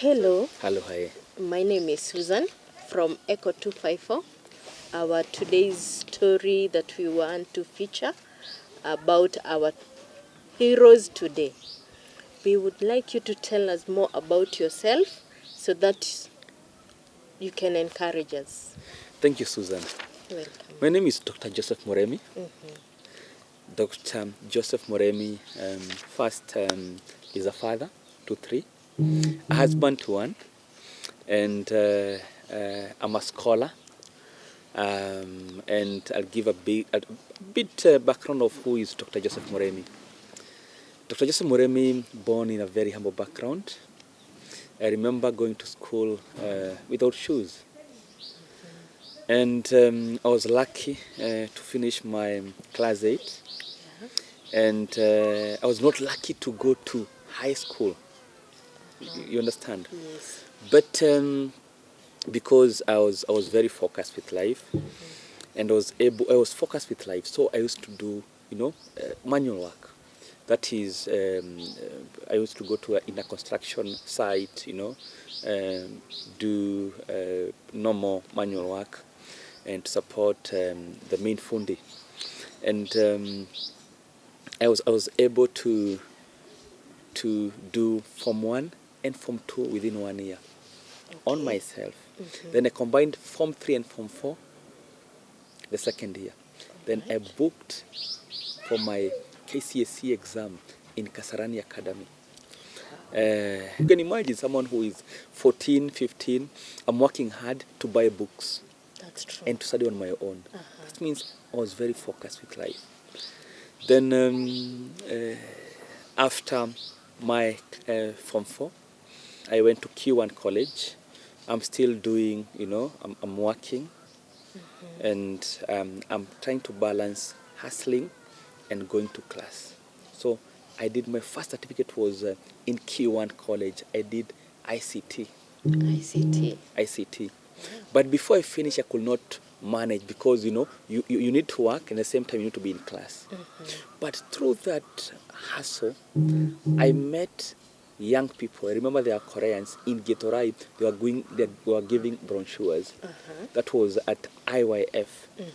Hello, Hello, hi. my name is Susan from Echo 254. Our today's story that we want to feature about our heroes today. We would like you to tell us more about yourself so that you can encourage us. Thank you, Susan. Welcome. My name is Dr. Joseph Moremi. Dr. Joseph Moremi, first is a father to three, a husband to one, and I'm a scholar. And I'll give a bit background of who is Dr. Joseph Moremi. Dr. Joseph Moremi, born in a very humble background. I remember going to school without shoes. And I was lucky to finish my class 8. And I was not lucky to go to high school. You understand? Yes. But because I was very focused with life, and I was focused with life, so I used to do manual work. That is, I used to go to in a construction site, do normal manual work and support the main fundi. And I was able to do Form 1 and Form 2 within 1 year on myself. Then I combined Form 3 and Form 4 the second year. Then I booked for my KCSE exam in Kasarani Academy. You can imagine someone who is 14, 15, I'm working hard to buy books. That's true. And to study on my own. That means I was very focused with life. Then after my Form 4, I went to Q1 college. I'm still doing, I'm working. And I'm trying to balance hustling and going to class. So I did, my first certificate was in Q1 college. I did ICT. ICT. But before I finished, I could not manage because, you need to work and at the same time you need to be in class. But through that hustle, I met young people. I remember there are Koreans in Getorai. They were giving brochures. That was at IYF.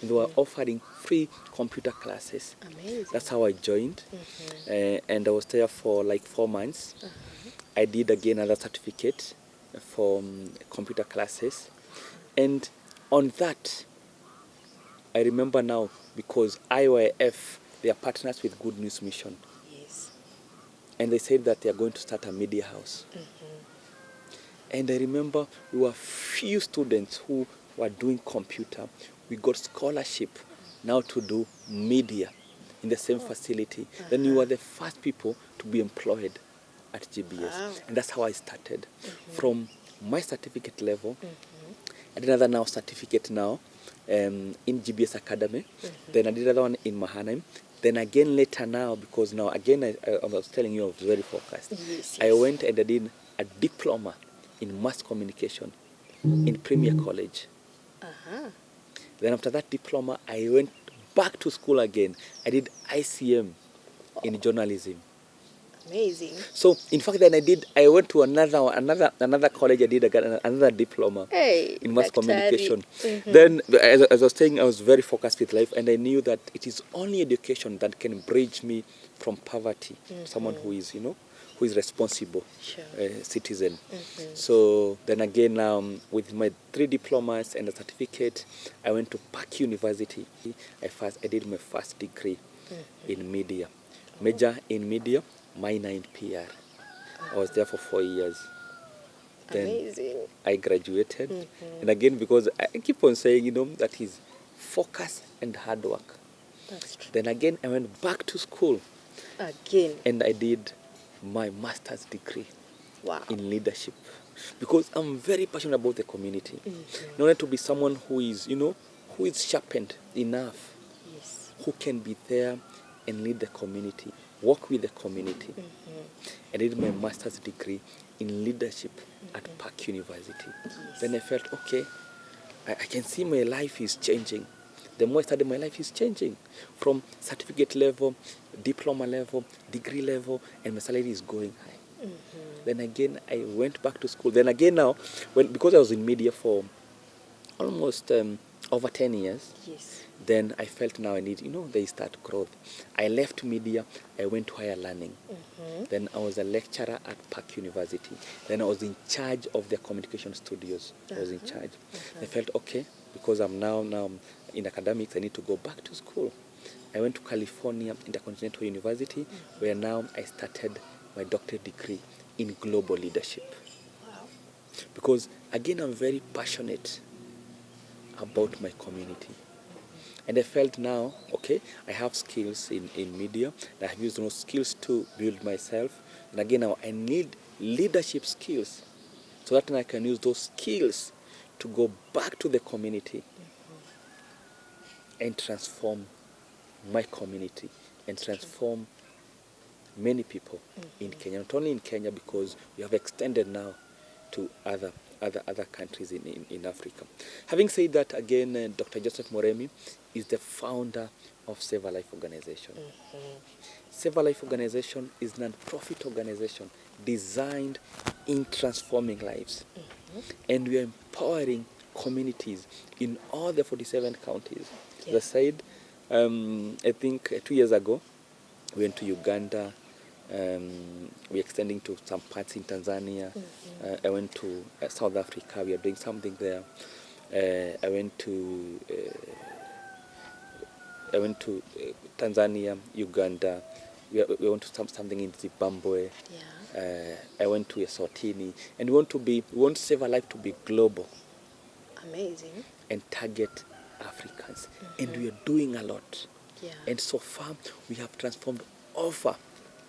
They were offering free computer classes. Amazing. That's how I joined. And I was there for like 4 months. I did again another certificate for computer classes. And on that, I remember now, because IYF, they are partners with Good News Mission. Yes. And they said that they are going to start a media house. And I remember we were few students who were doing computer. We got scholarship now to do media in the same facility. Then we were the first people to be employed at GBS. Wow. And that's how I started. From my certificate level, I did another certificate now in GBS Academy. Then I did another one in Mahanaim. Then again later now, because now again I was telling you I was very focused. Yes. I went and I did a diploma in mass communication in Premier College. Then after that diploma, I went back to school again. I did ICM in journalism. Amazing. So in fact, then I went to another college. I did another diploma in mass communication. Then, as I was saying, I was very focused with life, and I knew that it is only education that can bridge me from poverty to someone who is, who is responsible citizen. So then again, with my 3 diplomas and a certificate, I went to Park University. I did my first degree in media, major in media, minor in PR. I was there for 4 years. Then Amazing. I graduated. And again, because I keep on saying, that is focus and hard work. That's true. Then again, I went back to school. Again. And I did my master's degree in leadership. Because I'm very passionate about the community. In order to be someone who is, who is sharpened enough, who can be there and lead the community, work with the community. I did my master's degree in leadership at Park University. Then I felt, okay, I can see my life is changing. The more I study, my life is changing. From certificate level, diploma level, degree level, and my salary is going high. Then again, I went back to school. Then again now, because I was in media for almost over 10 years, Yes. then I felt now I need, there is that growth. I left media, I went to higher learning. Then I was a lecturer at Park University. Then I was in charge of their communication studios. I was in charge. I felt, okay, because I'm now in academics, I need to go back to school. I went to California Intercontinental University, where now I started my doctorate degree in global leadership. Wow. Because again, I'm very passionate about my community. And I felt now, okay, I have skills in media. I have used those skills to build myself. And again, now I need leadership skills so that I can use those skills to go back to the community and transform my community and transform many people in Kenya. Not only in Kenya, because we have extended now to other countries in Africa. Having said that, again, Dr. Joseph Moremi is the founder of Save a Life Organization. Save a Life Organization is a non-profit organization designed in transforming lives. And we are empowering communities in all the 47 counties. As I said, I think 2 years ago, we went to Uganda. We're extending to some parts in Tanzania. I went to South Africa. We are doing something there. I went to Tanzania, Uganda. We went to something in Zimbabwe. Yeah. I went to Eswatini, and we want Save a Life to be global. Amazing. And target Africans, and we are doing a lot. Yeah. And so far, we have transformed over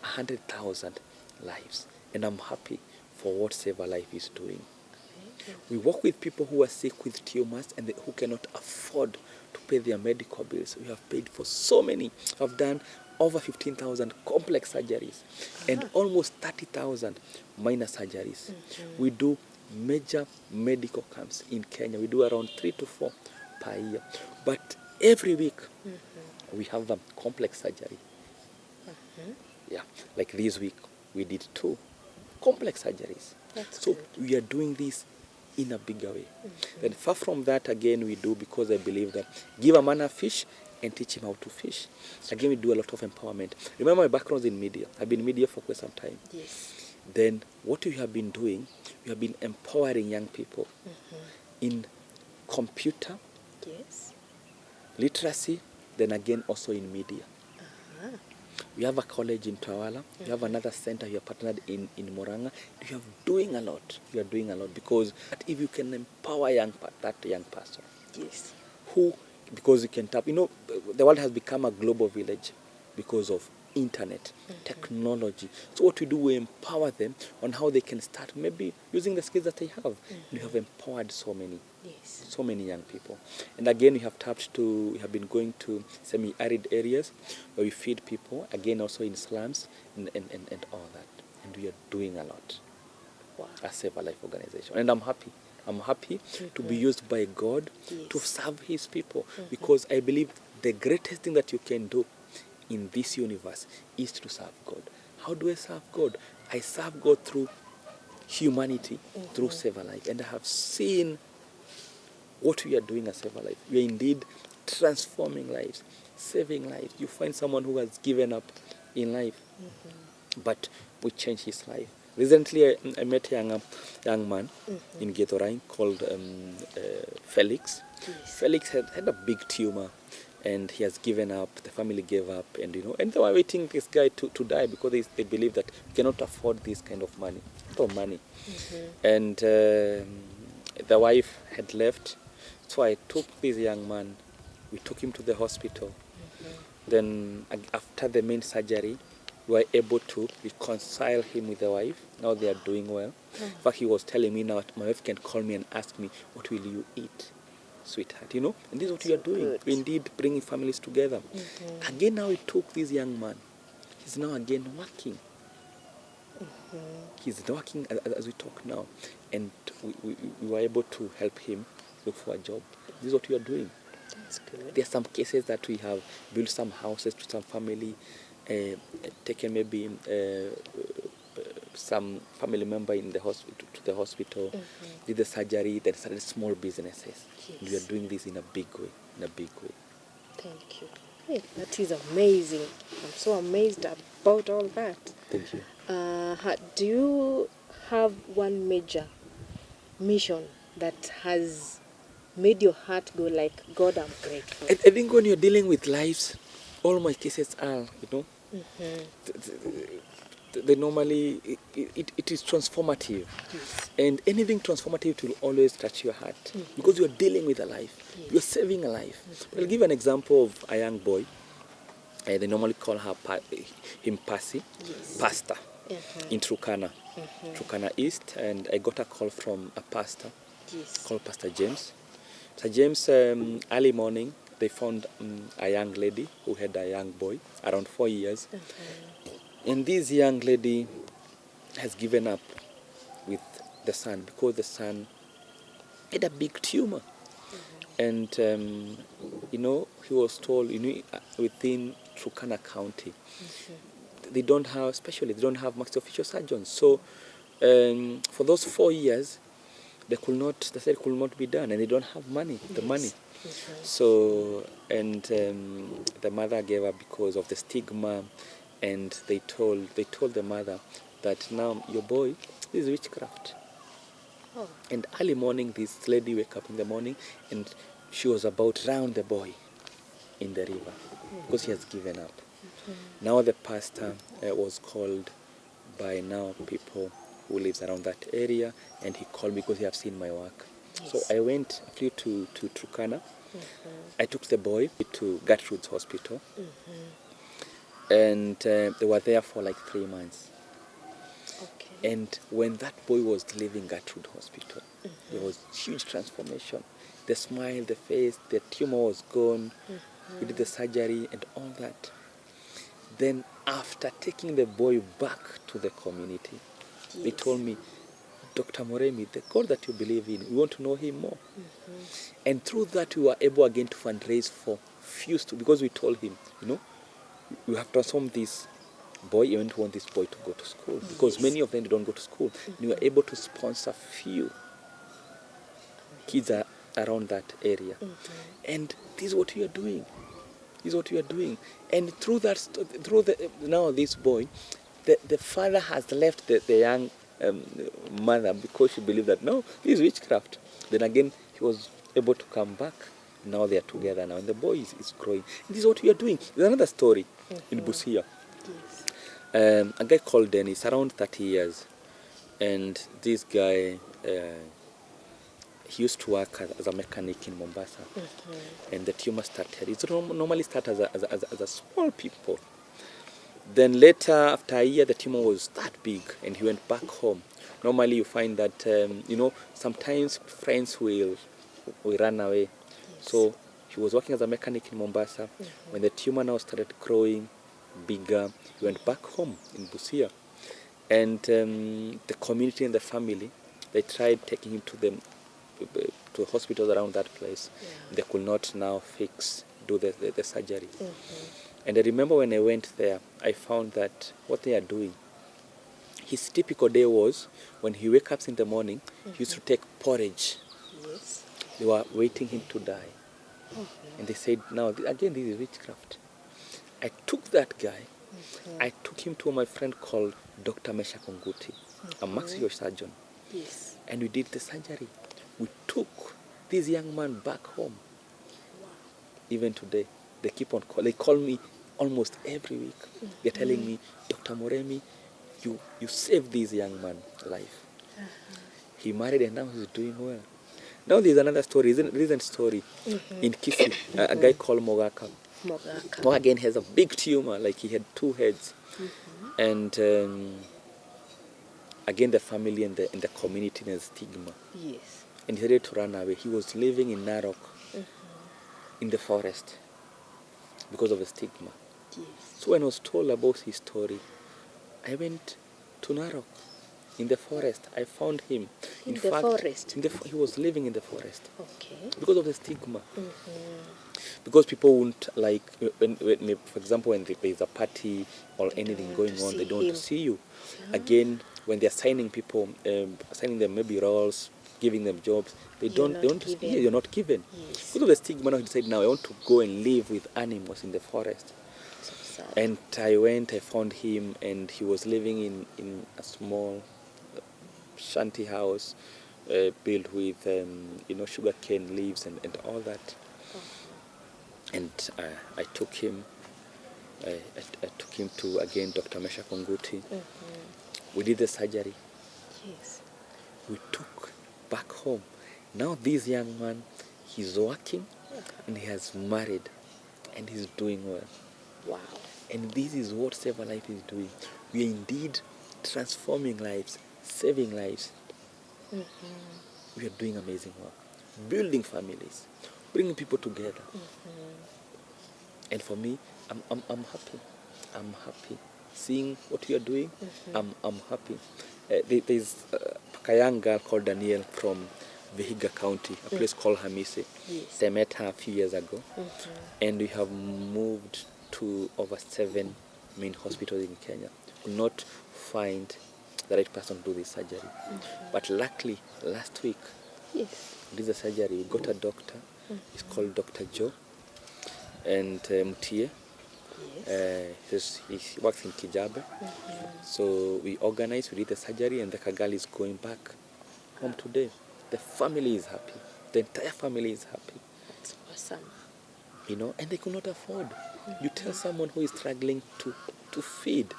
100,000 lives, and I'm happy for what Save a Life is doing. We work with people who are sick with tumors and who cannot afford to pay their medical bills. We have paid for so many. I've done over 15,000 complex surgeries and almost 30,000 minor surgeries. We do major medical camps in Kenya. We do around 3 to 4 per year. But every week, we have a complex surgery. Yeah, like this week, we did 2 complex surgeries. That's so good. We are doing this in a bigger way. Then far from that, again, we do because I believe that give a man a fish and teach him how to fish. Again, we do a lot of empowerment. Remember, my background is in media. I've been in media for quite some time. Yes. Then what we have been doing, we have been empowering young people in computer, Yes. literacy, then again also in media. We have a college in Tawala. We have another center we have partnered in Moranga. We are doing a lot. We are doing a lot because if you can empower that young person, yes, because you can tap, the world has become a global village because of internet, technology. So what we do, we empower them on how they can start maybe using the skills that they have. We have empowered so many young people. And again, we have been going to semi-arid areas where we feed people, again also in slums and all that. And we are doing a lot. Wow. As Save a Life organization. And I'm happy. I'm happy to be used by God to serve his people because I believe the greatest thing that you can do in this universe is to serve God. How do I serve God? I serve God through humanity, through Save a Life. And I have seen what we are doing as Save a Life. We are indeed transforming lives, saving lives. You find someone who has given up in life, but we change his life. Recently, I met a young man in Getorain called Felix. Yes. Felix had a big tumor, and he has given up. The family gave up, and they were waiting this guy to die because they believe that we cannot afford this kind of money. And the wife had left, so I took this young man. We took him to the hospital. Then after the main surgery, we were able to reconcile him with the wife. Now they are doing well. In fact, he was telling me now, my wife can call me and ask me, what will you eat, sweetheart? And this is what we are doing. Good. We indeed bringing families together. Again, now we took this young man. He's now again working. He's working as we talk now. And we were able to help him look for a job. This is what we are doing. That's good. There are some cases that we have built some houses to some family, taken maybe some family member in the hospital to the hospital, did the surgery, then started small businesses. Yes. We are doing this in a big way, Thank you. Hey, that is amazing. I'm so amazed about all that. Thank you. Do you have one major mission that has made your heart go like, God, I'm grateful? I think when you're dealing with lives, all my cases are, they normally, it is transformative. Yes. And anything transformative will always touch your heart because you're dealing with a life. Yes. You're saving a life. I'll give an example of a young boy. They normally call him Pasi, Yes. pastor, in Turkana, Turkana East. And I got a call from a pastor called Pastor James. Pastor James, early morning, they found a young lady who had a young boy, around 4 years. And this young lady has given up with the son because the son had a big tumor. And, he was told, within Turkana County, they don't have max official surgeons. So for those 4 years, they said it could not be done, and they don't have money, money. So, and the mother gave up because of the stigma, and they told the mother that now your boy is witchcraft. Oh. And early morning, this lady wake up in the morning, and she was about to drown the boy in the river because he has given up. Now the pastor was called by now people who lives around that area, and he called me because he have seen my work. Yes. So I flew to Turkana. I took the boy to Gertrude's hospital, and they were there for like 3 months. Okay. And when that boy was leaving Gertrude Hospital, there was huge transformation. The smile, the face, the tumor was gone. We did the surgery and all that. Then after taking the boy back to the community, they told me, Dr. Moremi, the God that you believe in, we want to know him more. And through that, we were able again to fundraise for few because we told him, we have transformed this boy, you don't want this boy to go to school because many of them don't go to school. And we were able to sponsor few kids around that area. And this is what we are doing. And through that, now this boy, the father has left the young mother because she believed that no, this is witchcraft. Then again, he was able to come back. Now they are together now, and the boy is growing. And this is what we are doing. There's another story in Busia. Yes. A guy called Dennis, around 30 years, and this guy, he used to work as a mechanic in Mombasa, and the tumor started. It normally starts as a small people. Then later, after a year, the tumor was that big, and he went back home. Normally, you find that sometimes friends will run away. Yes. So he was working as a mechanic in Mombasa. When the tumor now started growing bigger, he went back home in Busia, and the community and the family, they tried taking him to hospitals around that place. They could not now do the surgery. And I remember when I went there, I found that what they are doing, his typical day was when he wakes up in the morning, he used to take porridge. Yes. They were waiting him to die. And they said, now, again, this is witchcraft. I took that guy, I took him to my friend called Dr. Mesha Konguti, a maxillary surgeon. Yes. And we did the surgery. We took this young man back home. Wow. Even today, they keep on they call me almost every week. They're telling me, Dr. Moremi, you saved this young man's life. He married and now he's doing well. Now there's another story, recent story in Kisii, a guy called Mogaka. Who again has a big tumor, like he had 2 heads. And again the family and the community and the stigma. Yes. And he had to run away. He was living in Narok, in the forest, because of the stigma. Yes. So when I was told about his story, I went to Narok, in the forest. I found him. In fact, forest? He was living in the forest. Okay. Because of the stigma. Because people won't like, when for example, when there's a party or anything going on, they don't want to see you. Again, when they're signing people, signing them maybe roles, giving them jobs, they don't yeah, you're not given. Yes. Because of the stigma, now he decided, now I want to go and live with animals in the forest. So sad. And I found him, and he was living in a small shanty house built with sugar cane leaves and all that. And I took him to, again, Dr. Mesha Konguti. We did the surgery. Yes. We took back home. Now this young man, he's working and he has married and he's doing well. Wow. And this is what Save a Life is doing. We are indeed transforming lives, saving lives. We are doing amazing work, building families, bringing people together. And for me, I'm happy. I'm happy seeing what you are doing. I'm happy. There's a young girl called Danielle from Vihiga County, a place called Hamise. Yes. I met her a few years ago, and we have moved to over 7 main hospitals in Kenya. Could not find the right person to do this surgery. But luckily, last week, yes, we did the surgery. We got a doctor. He's called Dr. Joe. And Mutie. Yes. He works in Kijabe. So we organized, we did the surgery, and the girl is going back home today. The family is happy. The entire family is happy. That's awesome. And they could not afford. You tell someone who is struggling to feed,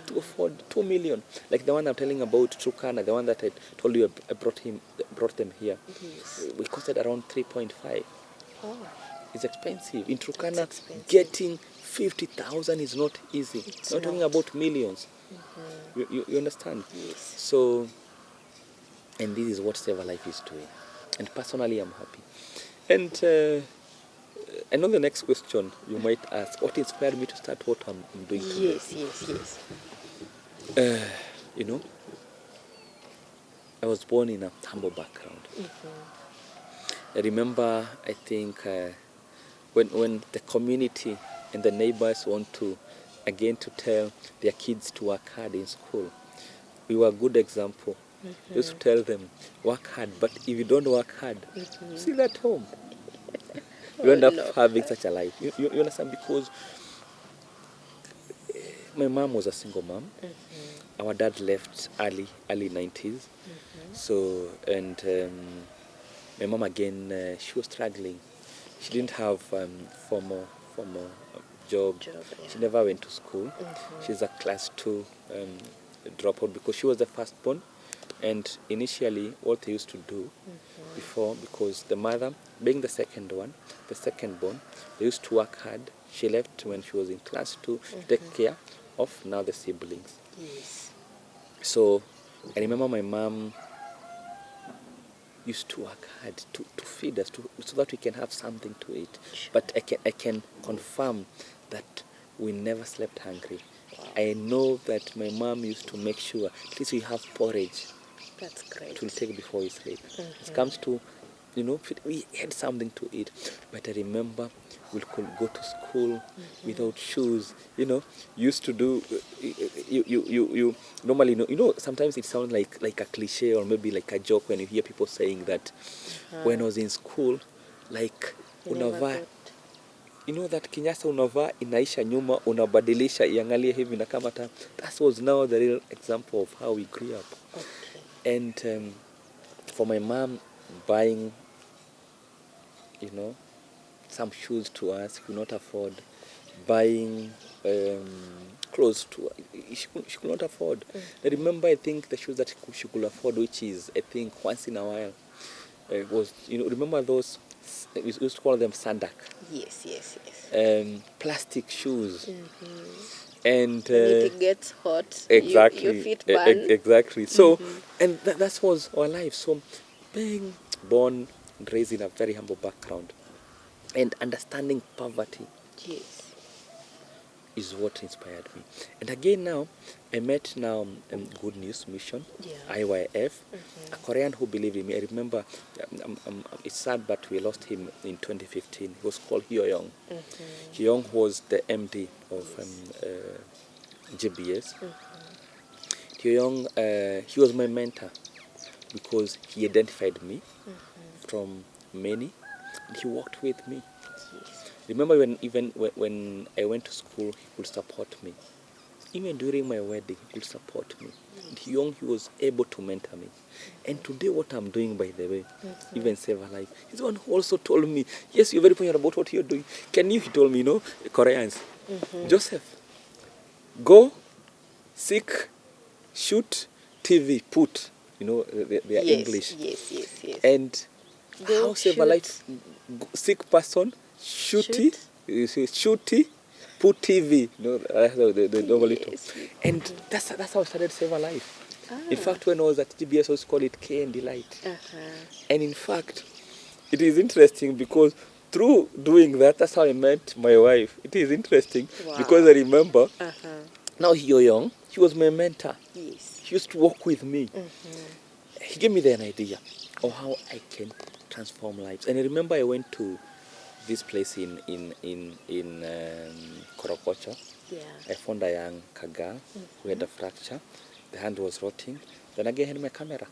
to afford 2 million. Like the one I'm telling about, Turkana, the one that I told you I brought them here. Yes. We costed around 3.5. Oh. It's expensive. In Turkana, getting 50,000 is not easy. We're not talking about millions. You understand? Yes. So, and this is what Save a Life is doing. And personally, I'm happy. And I know the next question you might ask, what inspired me to start what I'm doing today? Yes. I was born in a humble background. I remember, I think, when the community and the neighbors want to tell their kids to work hard in school, we were a good example. We used to tell them, work hard, but if you don't work hard, sit at home. You end up having such a life. You understand? Because my mom was a single mom. Our dad left early 90s. So, and my mom again, she was struggling. She didn't have formal job. She never went to school. She's a class 2 dropout because she was the firstborn. And initially, what they used to do before, because the mother, being the secondborn, they used to work hard. She left when she was in class 2 to take care of now the siblings. Yes. So I remember my mom used to work hard to feed us, so that we can have something to eat. Sure. But I can confirm that we never slept hungry. Wow. I know that my mom used to make sure at least we have porridge. That's great. To take before we sleep. It comes to, we had something to eat. But I remember we could go to school without shoes. Used to do. You normally sometimes it sounds like a cliche or maybe like a joke when you hear people saying that. When I was in school, like unavaa. That kinyasa unavaa inaisha nyuma, unabadilisha iangalie hivi na kama ta. That was now the real example of how we grew up. Okay. And for my mom buying, some shoes to us, she could not afford. Buying clothes to us, she could not afford. I remember, I think the shoes that she could afford, which is, I think, once in a while, was, remember those, we used to call them sandak. Yes. Plastic shoes. And when it gets hot, exactly, your feet burn. Exactly. So, and that was our life. So, being born and raised in a very humble background and understanding poverty. Yes. is what inspired me. And again now, I met now Good News Mission, IYF, a Korean who believed in me. I remember, it's sad, but we lost him in 2015. He was called Hyo Young. Hyo Young was the MD of GBS. Hyo Young, he was my mentor because he identified me from many, and he walked with me. Remember when I went to school, he could support me. Even during my wedding, he could support me. And he was able to mentor me. And today what I'm doing, by the way, even Save a Life, he's the one who also told me, yes, you're very passionate about what you're doing. Can you, he told me, Koreans, Joseph, go, seek, shoot, TV, put, they are English. Yes. And Go, how Save a Life, sick person, shooty, put TV, the double it. And that's how I started Save a Life. In fact, when I was at GBS, I was called it K and Delight. And in fact, it is interesting because through doing that, that's how I met my wife. It is interesting because I remember, now Hyo Young, he was my mentor. Yes. He used to work with me. He gave me an idea of how I can transform lives. And I remember I went to this place in Korokocho. I found a young girl who had a fracture. The hand was rotting. Then again I had my camera.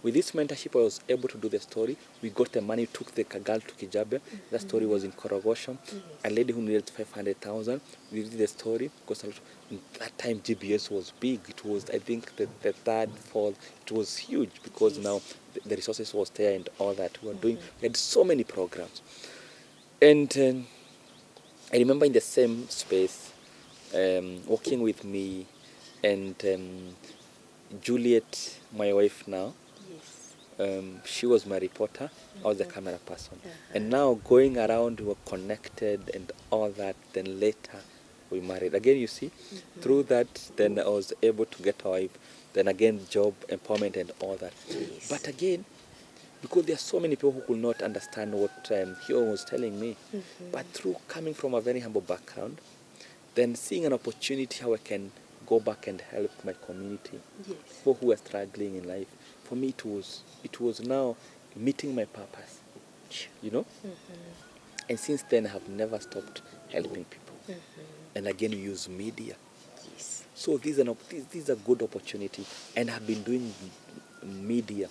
With this mentorship, I was able to do the story. We got the money, took the girl to Kijabe. The story was in Korogosho. A lady who needed 500,000. We did the story. Because at that time, GBS was big. It was, I think, the third, fourth. It was huge because now the resources was there and all that. We had so many programs. And I remember in the same space, working with me and Juliet, my wife now. She was my reporter. I was the camera person. And now going around, we were connected and all that. Then later, we married. Again, you see, through that, then I was able to get a wife. Then again, job, empowerment and all that. But again, because there are so many people who could not understand what Hyo was telling me. But through coming from a very humble background, then seeing an opportunity how I can go back and help my community, people who are struggling in life. For me, it was now meeting my purpose, And since then, I have never stopped helping people. And again, we use media. So these are good opportunity, and I've been doing media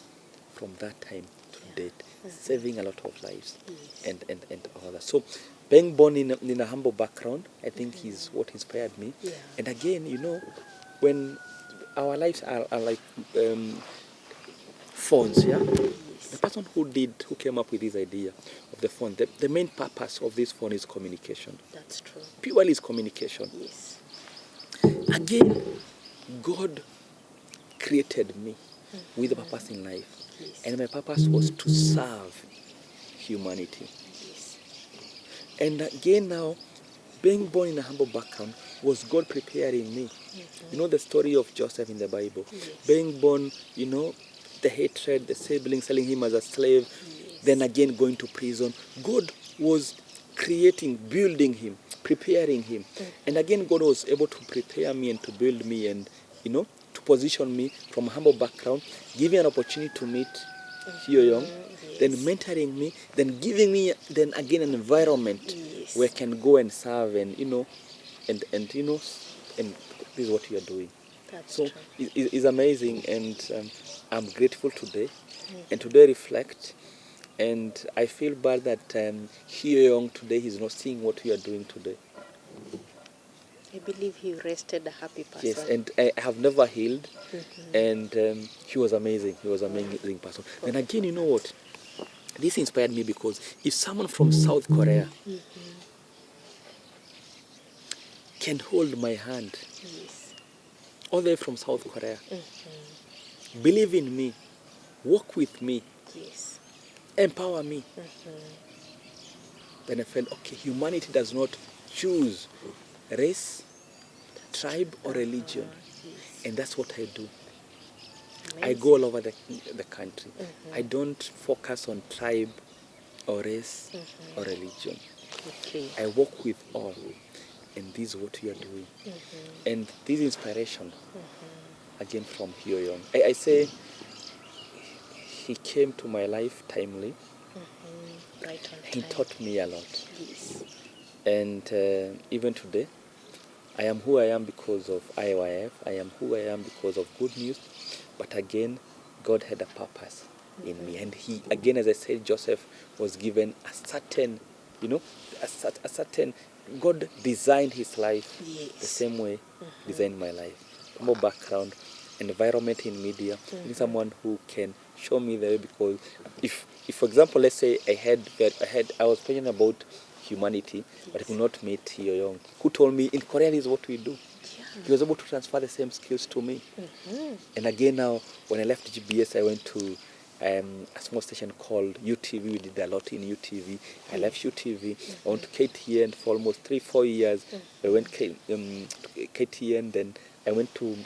from that time to date, saving a lot of lives, and all that. So being born in a humble background, I think is what inspired me. And again, when our lives are like phones, the person who came up with this idea of the phone, the main purpose of this phone is communication. That's true. Purely is communication. Yes. Again, God created me with a purpose in life. And my purpose was to serve humanity. And again now, being born in a humble background was God preparing me. You know the story of Joseph in the Bible. Being born, the hatred, the siblings selling him as a slave, then again going to prison. God was creating, building him, preparing him. And again, God was able to prepare me and to build me and, to position me from a humble background, give me an opportunity to meet Hyo Young, then mentoring me, then giving me, then again, an environment where I can go and serve and, and this is what you are doing. So it's amazing, and I'm grateful today. And today I reflect, and I feel bad that Hyo Young today is not seeing what we are doing today. I believe he rested a happy person. Yes, and I have never healed, and he was amazing. He was an amazing person. And again, you know what? This inspired me because if someone from South Korea can hold my hand, all the way from South Korea, believe in me, work with me, empower me, then I felt, okay, humanity does not choose race, tribe, or religion. And that's what I do. Amazing. I go all over the country. I don't focus on tribe or race or religion. I work with all. and this is what you are doing. And this inspiration, again from Hyo-young. I say he came to my life timely. Right on he time. taught me a lot. Yes. And even today, I am who I am because of IYF. I am who I am because of good news. But again, God had a purpose in me. And he, again, as I said, Joseph was given a certain, a certain, God designed his life the same way designed my life. More background, environment in media. I need someone who can show me the way, because if for example, let's say I was passionate about humanity, but I could not meet Hyo-young, who told me in Korea this is what we do. He was able to transfer the same skills to me. And again, now when I left GBS, I went to a small station called UTV. We did a lot in UTV. I left UTV. I went to KTN for almost 3-4 years. I went to KTN, then I went to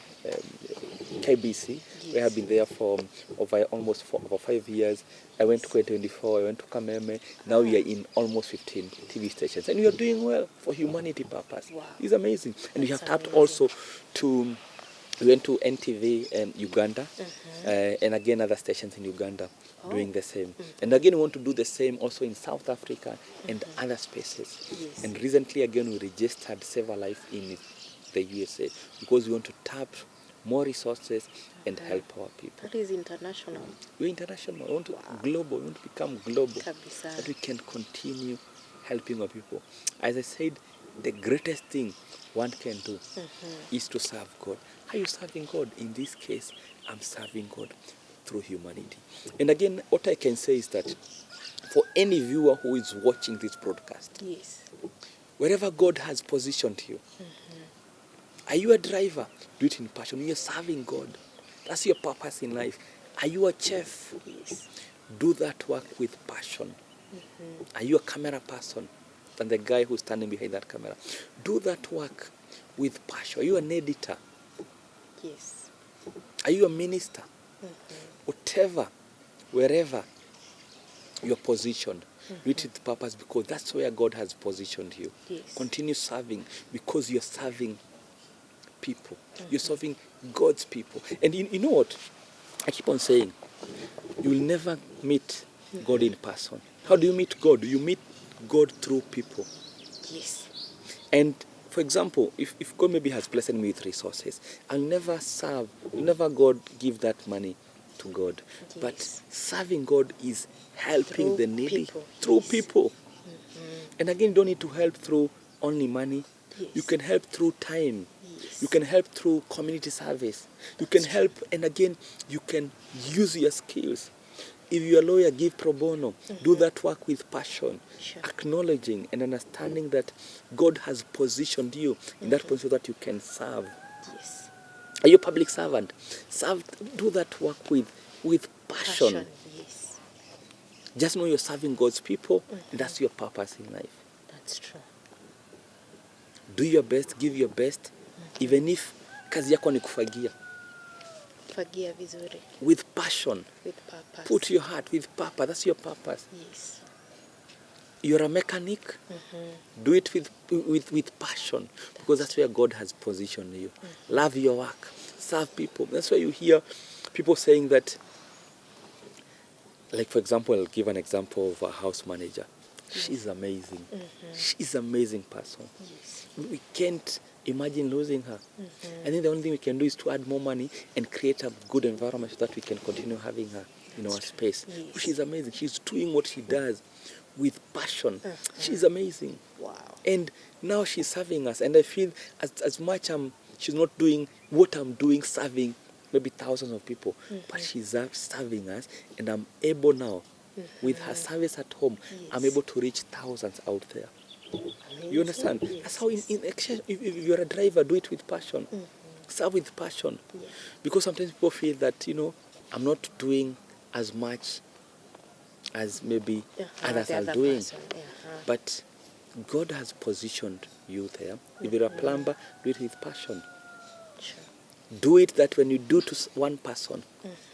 KBC, where I've been there for over 5 years. I went to K24, I went to Kameme. Now we are in almost 15 TV stations. And we are doing well for humanity purpose. Wow. It's amazing. And we have tapped also to, we went to NTV Uganda, and again other stations in Uganda doing the same. And again we want to do the same also in South Africa and other spaces. Yes. And recently again we registered Save a Life in the USA, because we want to tap more resources and help our people. That is international. We're international. We want to global. We want to become global. Kabisa. That we can continue helping our people. As I said, the greatest thing one can do is to serve God. How are you serving God? In this case, I'm serving God through humanity. And again, what I can say is that for any viewer who is watching this broadcast, yes, wherever God has positioned you, are you a driver? Do it in passion. You're serving God. That's your purpose in life. Are you a chef? Yes. Do that work with passion. Are you a camera person? Than the guy who's standing behind that camera. Do that work with passion. Are you an editor? Yes. Are you a minister? Whatever, wherever you're positioned, do it with purpose, because that's where God has positioned you. Yes. Continue serving, because you're serving people. You're serving God's people. And you know what? I keep on saying, you will never meet God in person. How do you meet God? You meet God through people. Yes. And for example, if God maybe has blessed me with resources, I'll never God give that money to God. Yes. But serving God is helping through the needy through people. And again, you don't need to help through only money. Yes. You can help through time. Yes. You can help through community service. You can help, and again, you can use your skills. If you're a lawyer, give pro bono. Do that work with passion, acknowledging and understanding that God has positioned you in that position so that you can serve. Yes. Are you a public servant? Do that work with passion. Yes. Just know you're serving God's people, and that's your purpose in life. That's true. Do your best, give your best, even if kazi yako ni kufagia. Fagia vizuri. With passion. With purpose. Put your heart with purpose. That's your purpose. Yes. You're a mechanic. Do it with passion, because that's where God has positioned you. Love your work. Serve people. That's why you hear people saying that, like for example, I'll give an example of a house manager. She's amazing. She's an amazing person. Yes. We can't imagine losing her. I think the only thing we can do is to add more money and create a good environment so that we can continue having her in our space. Yes. She's amazing. She's doing what she does with passion. She's amazing. Wow. And now she's serving us. And I feel as much she's not doing what I'm doing, serving maybe thousands of people, but she's serving us, and I'm able now, with her service at home, I'm able to reach thousands out there. Amazing. You understand? Yes. That's how in exchange, if you're a driver, do it with passion. Serve with passion. Yeah. Because sometimes people feel that, I'm not doing as much as maybe others are doing. But God has positioned you there. If you're a plumber, do it with passion. Sure. Do it that when you do to one person,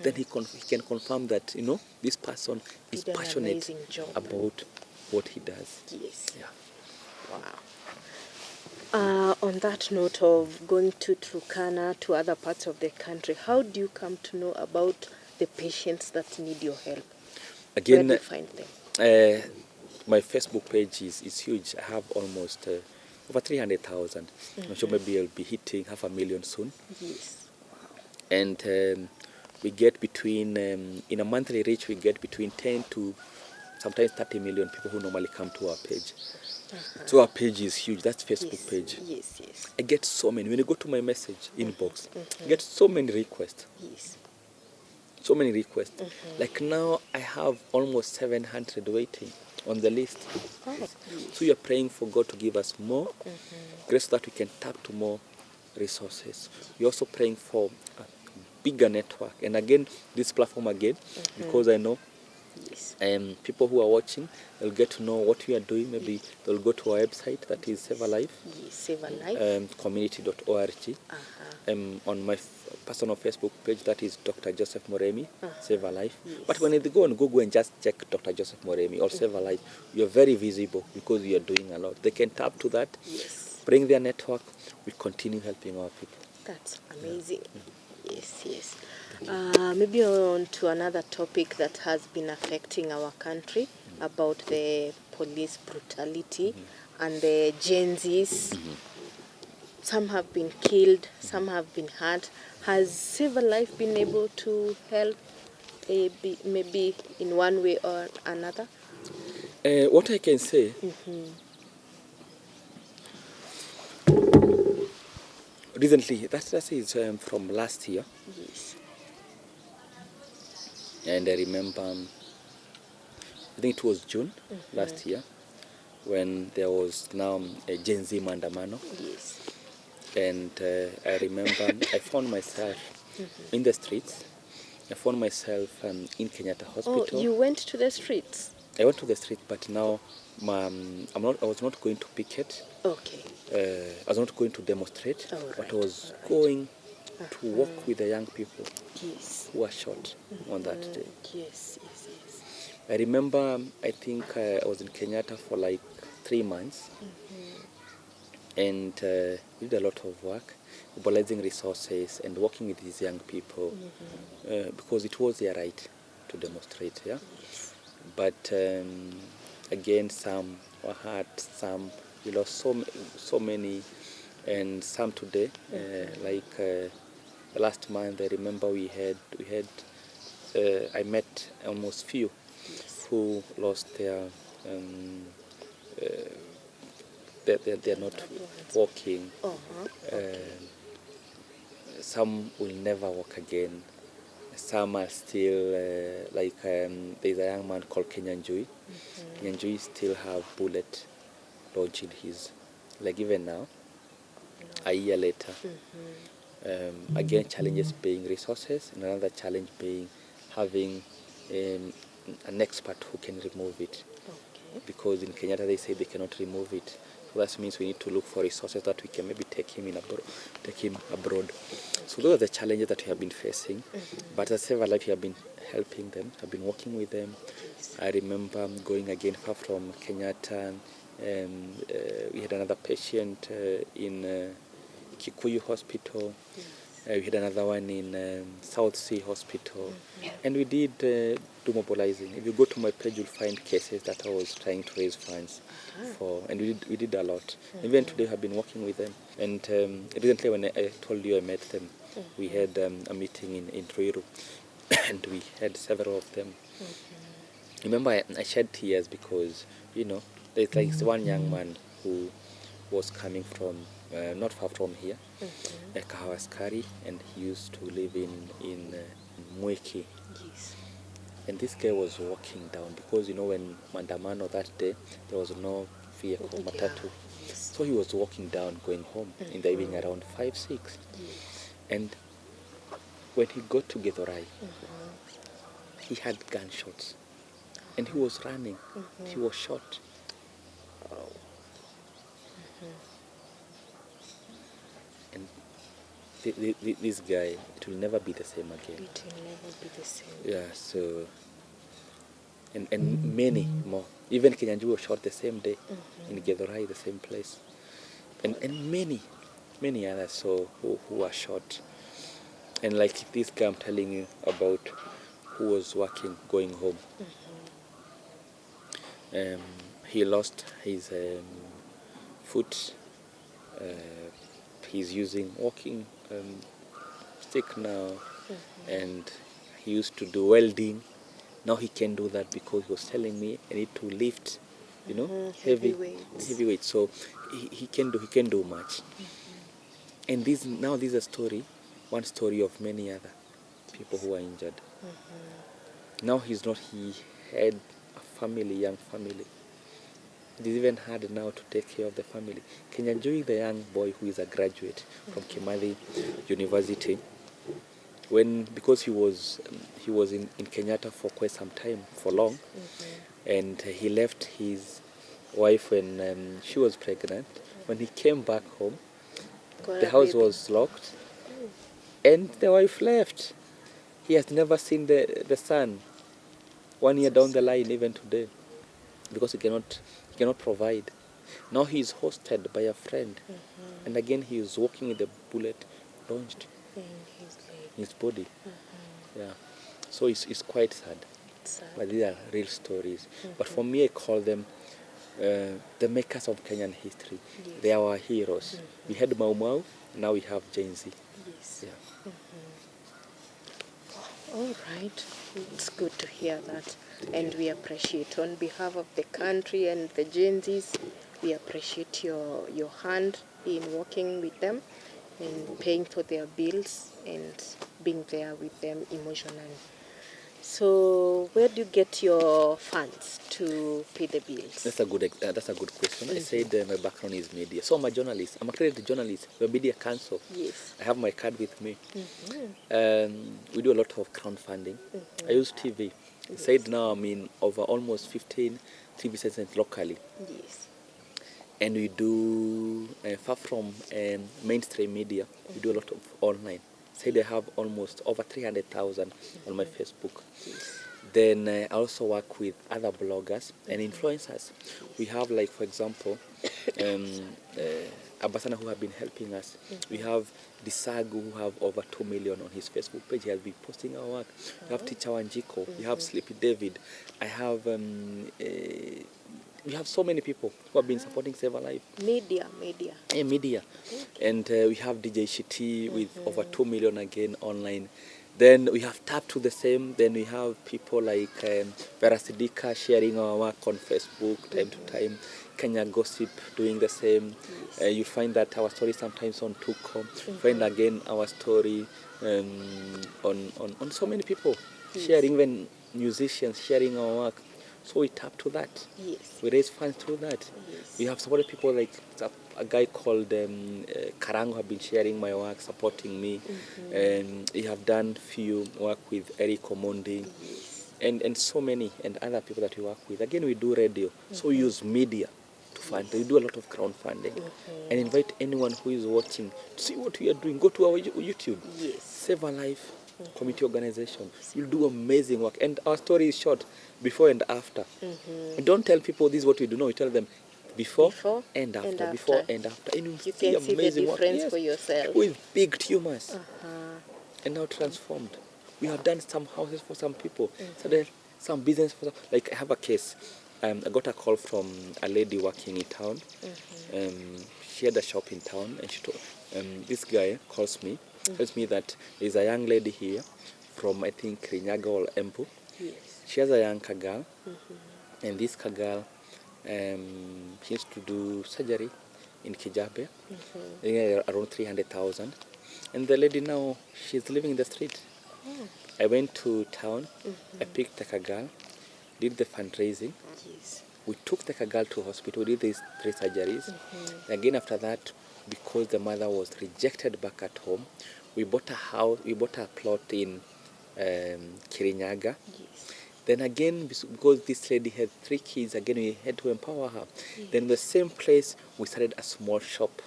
then he can confirm that, this person is passionate about what he does. Yes. Yeah. Wow. On that note of going to Turkana, to other parts of the country, how do you come to know about the patients that need your help? Again, where do you find them? My Facebook page is huge. I have almost over 300,000. I'm sure maybe I'll be hitting 500,000 soon. Yes. And we get between, in a monthly reach, we get between 10 to sometimes 30 million people who normally come to our page. So our page is huge. That's Facebook page. Yes, yes. I get so many. When you go to my message inbox, I get so many requests. Yes. So many requests. Like now, I have almost 700 waiting on the list. Oh, yes. So you're praying for God to give us more grace so that we can tap to more resources. You're also praying for a bigger network. And again, this platform again, because I know people who are watching, they'll get to know what we are doing. Maybe they'll go to our website, that is Save a Life, community.org. On my personal Facebook page, that is Dr. Joseph Moremi, Save a Life. But when they go on Google and just check Dr. Joseph Moremi or Save a Life, you're very visible because you are doing a lot. They can tap to that, bring their network, we continue helping our people. That's amazing. Yes, yes. Maybe on to another topic that has been affecting our country about the police brutality and the Gen Zs. Some have been killed, some have been hurt. Has Save a Life been able to help maybe in one way or another? What I can say, recently, that is from last year. Yes. And I remember, I think it was June last year, when there was now a Gen Z Mandamano. Yes. And I remember I found myself in the streets. I found myself in Kenyatta Hospital. Oh, you went to the streets? I went to the street, but now I was not going to picket. Okay. I was not going to demonstrate, but I was going to walk with the young people who were shot on that day. Yes, yes, yes. I remember, I think I was in Kenyatta for like 3 months, and we did a lot of work, mobilizing resources and working with these young people, because it was their right to demonstrate. Yeah. Yes. But again, some were hurt, some we lost so many, and some today, last month. I remember we had I met almost few who lost their they're not walking. Some will never walk again. Some are still there's a young man called Kenyanjui. Kenyanjui still have bullet lodged in his leg even now, a year later. Again, challenges being resources, and another challenge being having an expert who can remove it. Because in Kenyatta they say they cannot remove it. So that means we need to look for resources that we can maybe take him abroad. So those are the challenges that we have been facing. But as Save a Life, we have been helping them, have been working with them. I remember going again far from Kenyatta, and we had another patient in Kikuyu Hospital. We had another one in South Sea Hospital. And we did do mobilizing. If you go to my page, you'll find cases that I was trying to raise funds for. And we did a lot. Even today, I've been working with them. And recently, when I told you I met them, we had a meeting in Ruiru. And we had several of them. Remember, I shed tears because, there's like one young man who was coming from not far from here, Kahawaskari, and he used to live in Mweki. Yes. And this guy was walking down because, when Mandamano that day, there was no vehicle, matatu. Yes. So he was walking down, going home in the evening around 5, 6. Yes. And when he got to Githurai, he had gunshots. And he was running. He was shot. And this guy, it will never be the same again. It will never be the same. Yeah, so, and many more. Even Kenyanjui was shot the same day in Githurai, the same place. and many others so who were shot. And like this guy I'm telling you about, who was working, going home, he lost his foot. Uh, he's using walking stick now, and he used to do welding. Now he can do that because he was telling me I need to lift, heavy weights. So he can do much. And this is a story, one story of many other people who are injured. Now he's not. He had a family, young family. It is even hard now to take care of the family. Kenya Joy, the young boy who is a graduate from Kimathi University, because he was in Kenyatta for quite some time, for long, and he left his wife when she was pregnant. When he came back home, the house was locked, and the wife left. He has never seen the son 1 year down the line, even today, because he cannot provide. Now he is hosted by a friend, and again he is walking with a bullet lodged in his body. Yeah, so it's quite sad. But these are real stories. But for me, I call them the makers of Kenyan history. Yes. They are our heroes. We had Mau Mau, now we have Gen Z. Yes. Yeah. All right. It's good to hear that. And we appreciate, on behalf of the country and the Gen Zs, we appreciate your hand in working with them and paying for their bills and being there with them emotionally. So where do you get your funds to pay the bills? That's a good question. I said my background is media. So I'm a journalist. I'm a accredited journalist. We're Media Council. Yes. I have my card with me. We do a lot of crowdfunding. I use TV. I said now I'm in over almost 15 TV stations locally. Yes. And we do, far from mainstream media, we do a lot of online. Say they have almost over 300,000 on my Facebook. Then I also work with other bloggers and influencers. We have, like, for example, Abasana, who have been helping us. We have Disagu, who have over 2 million on his Facebook page. He has been posting our work. We have Teacher Wanjiko. We have Sleepy David. I have... we have so many people who have been supporting Save a Life. Media. Media. Okay. And we have DJ Shiti with over 2 million again online. Then we have Tap to the same. Then we have people like Vera Sidika sharing our work on Facebook time to time. Kenya Gossip doing the same. Yes. You find that our story sometimes on Tuko. Find again our story on so many people. Yes. Sharing, even musicians sharing our work. So we tap to that. Yes. We raise funds through that. Yes. We have supported people like a guy called Karango have been sharing my work, supporting me. And we have done few work with Eric Omondi. Yes. And so many, and other people that we work with. Again, we do radio. So we use media to fund. Yes. We do a lot of crowdfunding. And invite anyone who is watching to see what we are doing. Go to our YouTube. Yes. Save a Life. Community organization. You'll do amazing work, and our story is short, before and after. We don't tell people this is what we do. No, we tell them before and after. Before and after, and you can see the difference for yourself. With big tumors, and now transformed. We have done some houses for some people, some business for some. Like, I have a case. I got a call from a lady working in town. She had a shop in town, and she told this guy calls me. Tells me that there's a young lady here from, I think, Rinyaga or Embu. Yes. She has a young girl, and this girl, she used to do surgery in Kijabe, around 300,000. And the lady now, she's living in the street. I went to town, I picked the girl, did the fundraising. Yes. We took the girl to hospital, did these 3 surgeries. Again, after that, because the mother was rejected back at home, we bought a house, we bought a plot in Kirinyaga. Yes. Then again, because this lady had 3 kids, again we had to empower her. Yes. Then in the same place, we started a small shop.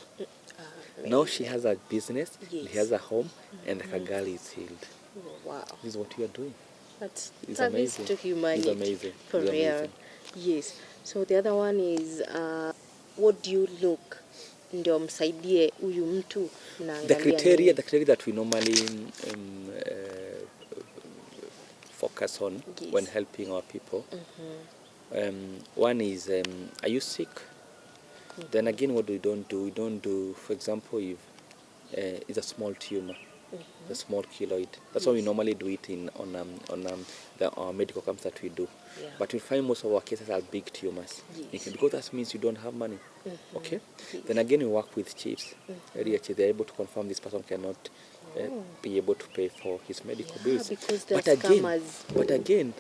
Now she has a business, yes. She has a home, and the girl is healed. Wow. This is what we are doing. That's service to humanity. It's amazing. For real. Yes. So the other one is, what do you look ndio msaidie huyu mtu the criteria that we normally focus on when helping our people. One is, are you sick? Then again, what we don't do, for example, if it's a small tumor, a small keloid. That's why we normally do it our medical camps that we do. Yeah. But we find most of our cases are big tumors. Yes. Because that means you don't have money. Okay? Yes. Then again, we work with chiefs. Area chiefs, they're able to confirm this person cannot be able to pay for his medical bills. Because but again,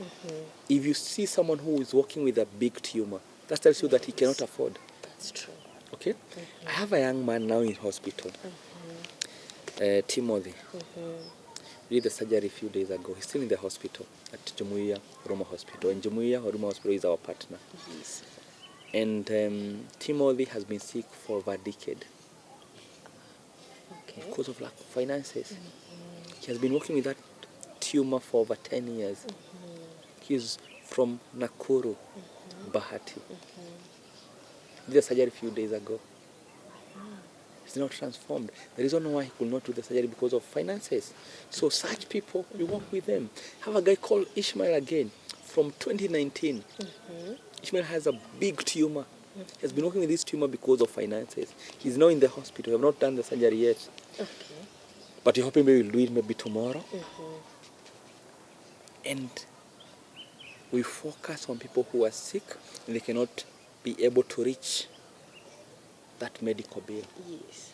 if you see someone who is working with a big tumor, that tells you that he cannot afford. That's true. Okay? I have a young man now in hospital. Timothy. We did the surgery a few days ago. He's still in the hospital at Jumuiya Huruma Hospital. And Jumuiya Huruma Hospital is our partner. Yes. And Timothy has been sick for over a decade. Okay. Because of lack of finances. He has been working with that tumor for over 10 years. He's from Nakuru, Bahati. He did the surgery a few days ago. He's not transformed. The reason why he could not do the surgery because of finances. So such people, we work with them. I have a guy called Ishmael again from 2019. Ishmael has a big tumor. He has been working with this tumor because of finances. He's now in the hospital. We have not done the surgery yet. Okay. But we're hoping maybe we'll do it maybe tomorrow. And we focus on people who are sick and they cannot be able to reach that medical bill. Yes.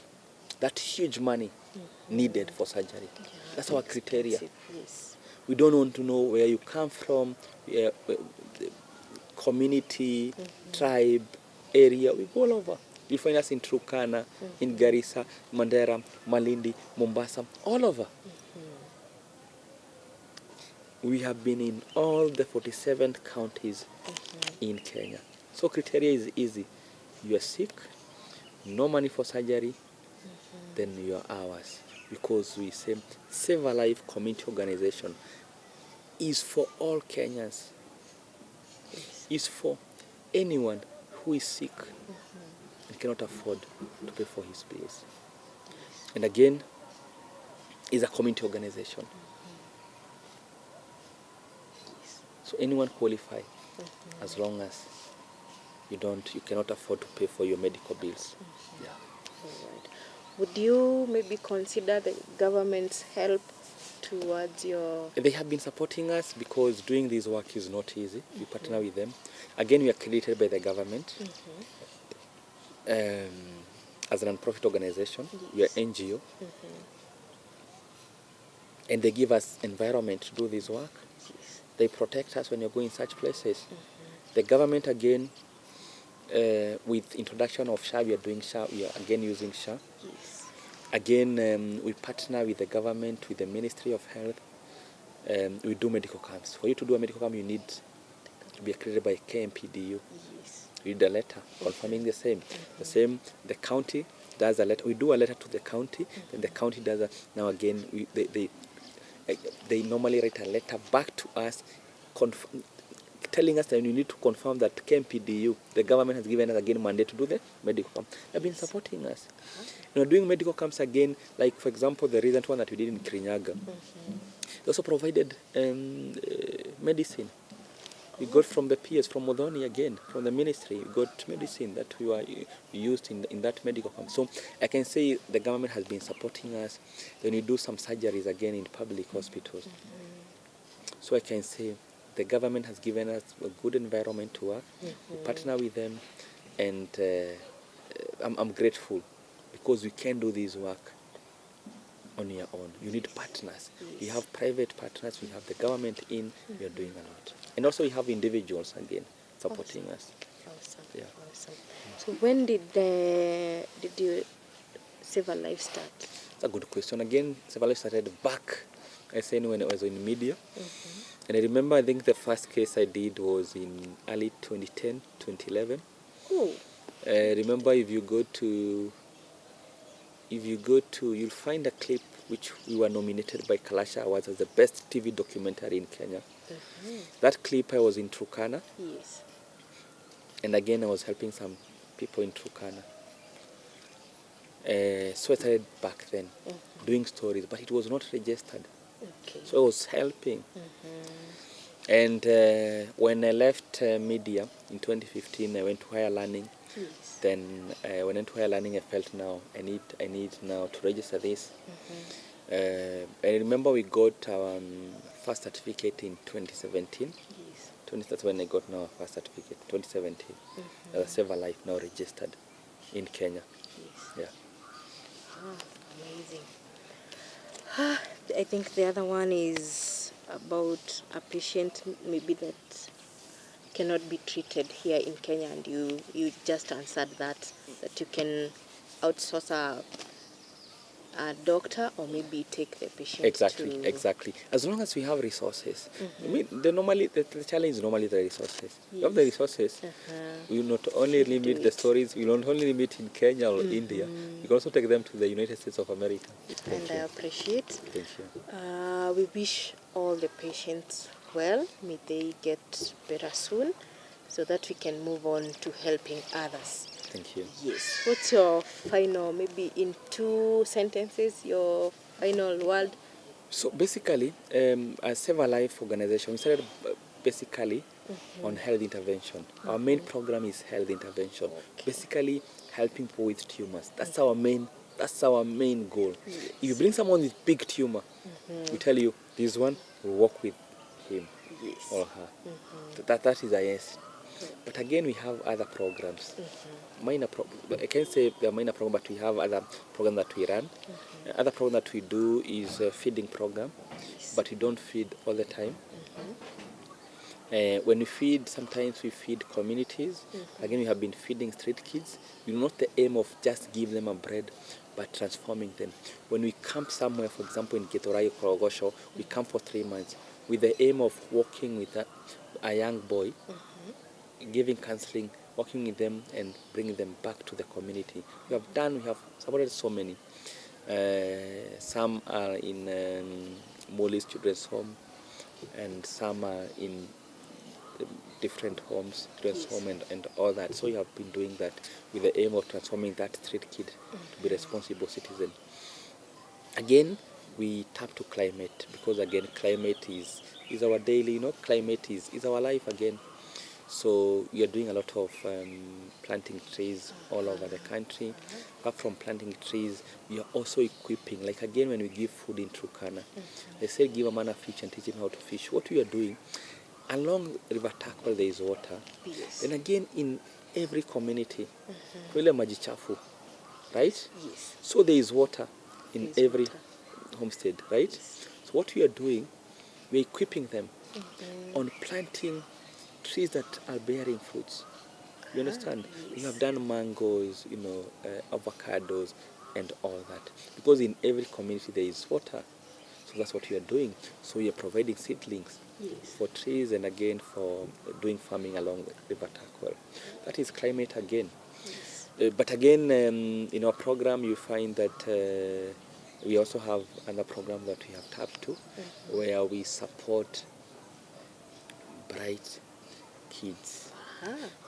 That huge money needed for surgery. Yeah, that's our criteria. Yes. We don't want to know where you come from, community, tribe, area. We go all over. You find us in Turkana, in Garissa, Mandera, Malindi, Mombasa, all over. We have been in all the 47 counties in Kenya. So criteria is easy. You are sick, no money for surgery, then you are ours. Because we say Save a Life Community Organization is for all Kenyans. Is for anyone who is sick and cannot afford to pay for his bills. And again, is a community organization. So anyone qualify as long as you cannot afford to pay for your medical bills. Yeah. All right. Would you maybe consider the government's help towards your... They have been supporting us because doing this work is not easy. We partner with them. Again, we are accredited by the government as a non-profit organization. We are NGO. And they give us environment to do this work. They protect us when you're going such places. The government, again, with introduction of SHA, we are doing SHA. We are again using SHA. Again, we partner with the government, with the Ministry of Health. We do medical camps. For you to do a medical camp, you need to be accredited by KMPDU. You need a letter confirming the same. The same, the county does a letter. We do a letter to the county, then the county does a... Now again, they normally write a letter back to us telling us that we need to confirm that KMPDU, the government has given us again mandate to do the medical camp. They've been supporting us. Doing medical camps again, like for example, the recent one that we did in Kirinyaga. They also provided medicine. We got from the PS, from Modoni again, from the ministry, we got medicine that we were used in that medical camp. So I can say the government has been supporting us. Then we do some surgeries again in public hospitals. So I can say the government has given us a good environment to work. We partner with them, and I'm grateful because we can do this work on your own. You need partners. We have private partners, we have the government in, we are doing a lot. And also we have individuals again supporting us. Awesome. Yeah. Awesome. So when did you Save a Life start? That's a good question. Again, Save a Life started back, I said, when I was in media. And I remember, I think the first case I did was in early 2010, 2011. Oh. I remember if you go to, you'll find a clip which we were nominated by Kalasha Awards as the best TV documentary in Kenya. That clip, I was in Turkana. Yes. And again, I was helping some people in Turkana. So I started back then doing stories, but it was not registered. Okay. So I was helping. And when I left media in 2015, I went to higher learning. Yes. Then when I went to higher learning, I felt now I need now to register this. I remember we got our first certificate in 2017. Yes. That's when I got now our first certificate, 2017. Save a Life, now registered in Kenya. Yes. Yeah. Amazing. I think the other one is about a patient maybe that cannot be treated here in Kenya, and you just answered that you can outsource a doctor or maybe take the patient Exactly. As long as we have resources. I mean, the challenge is normally the resources. Yes. You have the resources. We will not only limit the stories, we will not only limit in Kenya or India, we can also take them to the United States of America. I appreciate. Thank you. We wish all the patients well. May they get better soon so that we can move on to helping others. Thank you. Yes. What's your final, maybe in 2 sentences, your final word? So basically, as Save a Life organization, we started basically on health intervention. Our main program is health intervention. Okay. Basically, helping people with tumors. That's our main goal. Yes. If you bring someone with big tumor, we tell you this one will work with him or her. That is a yes. But again, we have other programs. I can't say they're minor program, but we have other programs that we run. Other program that we do is a feeding program, but we don't feed all the time. When we feed, sometimes we feed communities. Again, we have been feeding street kids. Not the aim of just give them a bread, but transforming them. When we camp somewhere, for example, in Githurai, Korogosho, we camp for 3 months with the aim of working with a young boy, giving counseling, working with them and bringing them back to the community. We have supported so many. Some are in Molly's Children's Home, and some are in different homes, children's home and all that. So we have been doing that with the aim of transforming that street kid to be a responsible citizen. Again, we tap to climate, because again, climate is our daily, climate is our life again. So we are doing a lot of planting trees all over the country. Apart from planting trees, we are also equipping, like again when we give food in Turkana, they say give a man a fish and teach him how to fish. What we are doing, along River Takwal there is water. Yes. And again in every community, right? Yes. So there is water in every homestead, right? Yes. So what we are doing, we are equipping them on planting trees that are bearing fruits. You understand? Yes. We have done mangoes, avocados and all that. Because in every community there is water. So that's what we are doing. So we are providing seedlings for trees and again for doing farming along the River Takwal. That is climate again. Yes. But again, in our program you find that we also have another program that we have tapped to, where we support bright kids.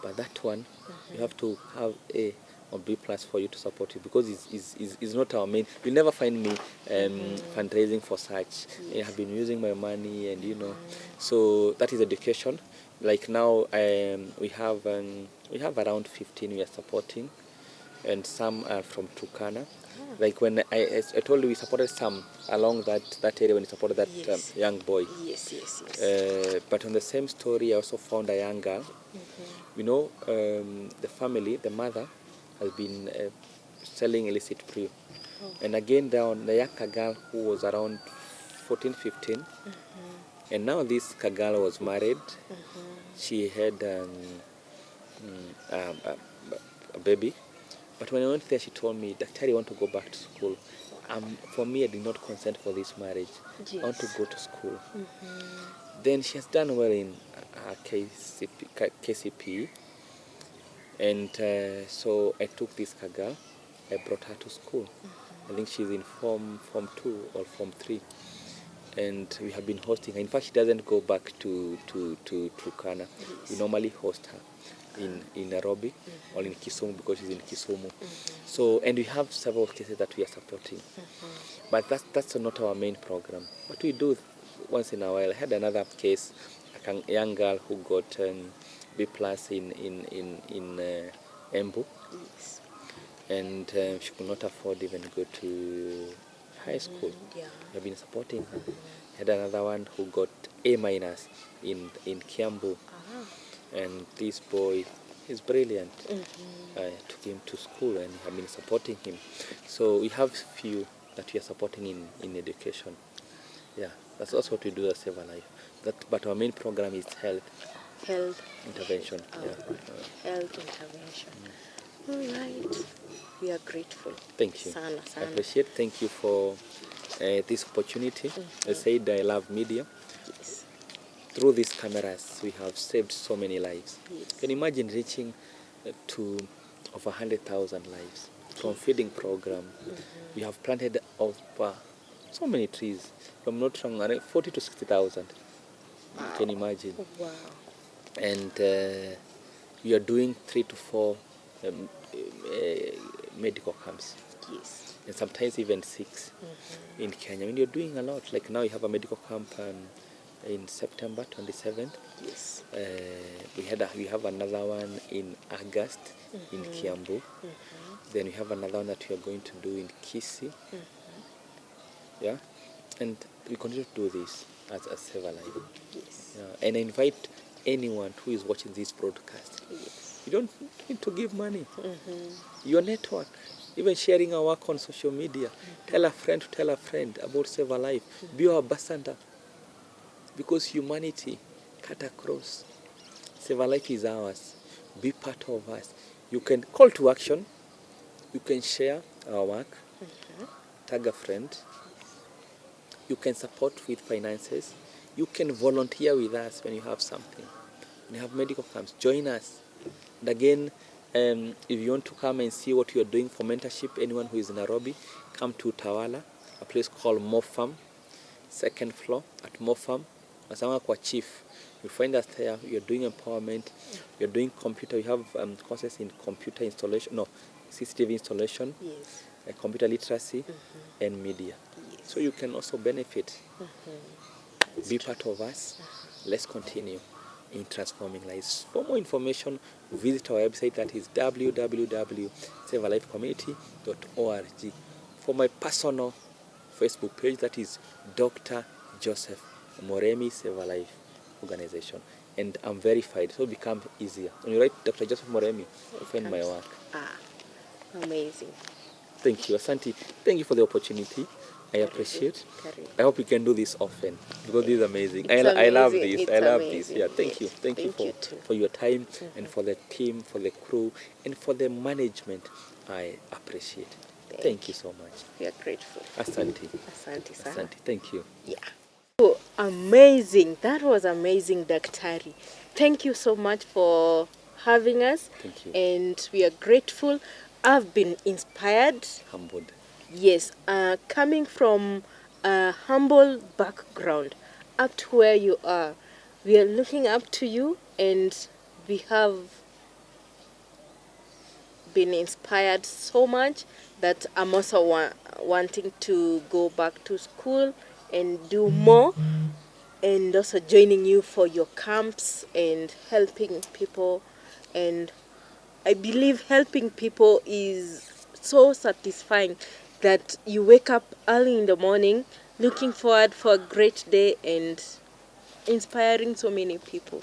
But that one, you have to have A or B plus for you to support it, because it's not our main. You'll never find me fundraising for such. I have been using my money and so that is education. Like now we have around 15 we are supporting, and some are from Turkana. Like when I told you, we supported some along that area when we supported that young boy. Yes. But on the same story, I also found a young girl. The family, the mother, has been selling illicit pre. And again, the young girl who was around 14, 15. And now this girl was married. She had a baby. But when I went there, she told me, Doctor, I want to go back to school. For me, I did not consent for this marriage. Yes. I want to go to school. Then she has done well in her KCP. And so I took this girl, I brought her to school. I think she's in Form 2 or Form 3. And we have been hosting her. In fact, she doesn't go back to Turkana. Yes. We normally host her. in Nairobi or in Kisumu, because she's in Kisumu. So, and we have several cases that we are supporting. But that's not our main program. What we do once in a while, I had another case, a young girl who got B+ in Embu. Yes. And she could not afford even go to high school. Yeah. We have been supporting her. Had another one who got A- in Kiambu. And this boy is brilliant. I took him to school and have been supporting him. So we have few that we are supporting in education. Yeah, that's also what we do at Save a Life. But our main program is health intervention. Health intervention. All right. We are grateful. Thank you. Sana. I appreciate. Thank you for this opportunity. I said I love media. Yes. Through these cameras, we have saved so many lives. Yes. Can you imagine reaching to over 100,000 lives from feeding program? We have planted over so many trees. If I'm not wrong, 40 to 60,000. Wow. Can you imagine? Wow. And we are doing 3 to 4 medical camps. Yes. And sometimes even 6 in Kenya. I mean, you're doing a lot. Like now you have a medical camp in September 27th. Yes. We have another one in August in Kiambu. Then we have another one that we are going to do in Kisii. Yeah, and we continue to do this as Save a Life. Yes. Yeah. And I invite anyone who is watching this broadcast. Yes. You don't need to give money. Your network, even sharing our work on social media. Tell a friend to tell a friend about Save a Life. Be our ambassador. Because humanity cut across. Save a Life is ours. Be part of us. You can call to action. You can share our work. Tag a friend. You can support with finances. You can volunteer with us when you have something. When you have medical camps, join us. And again, if you want to come and see what we are doing for mentorship, anyone who is in Nairobi, come to Tawala, a place called Mofam, 2nd floor at Mofam. Masama kwa chief. You find us there. We are doing empowerment. We are doing computer. We have courses in computer installation, CCTV installation, Yes. Computer literacy, and media. Yes. So you can also benefit. Be part of us. Let's continue in transforming lives. For more information, visit our website, that is www.savealifecommunity.org. For my personal Facebook page, that is Dr. Joseph Moremi Save a Life Organization. And I'm verified, so it becomes easier. When you write Dr. Joseph Moremi, you find my work. Amazing. Thank you, Asante. Thank you for the opportunity. I appreciate. I hope we can do this often, because this is amazing. I love this. It's I love amazing. this. Yeah, thank Yes. you. Thank you for your time and for the team, for the crew, and for the management. I appreciate. Thank you so much. We are grateful. Asante. Asante sana. Asante. Thank you. Yeah. Oh, amazing. That was amazing, Daktari. Thank you so much for having us. Thank you. And we are grateful. I've been inspired. Humbled. Yes, coming from a humble background up to where you are, we are looking up to you, and we have been inspired so much that I'm also wanting to go back to school and do more, and also joining you for your camps and helping people. And I believe helping people is so satisfying that you wake up early in the morning looking forward for a great day and inspiring so many people.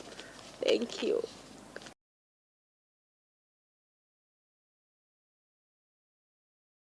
Thank you.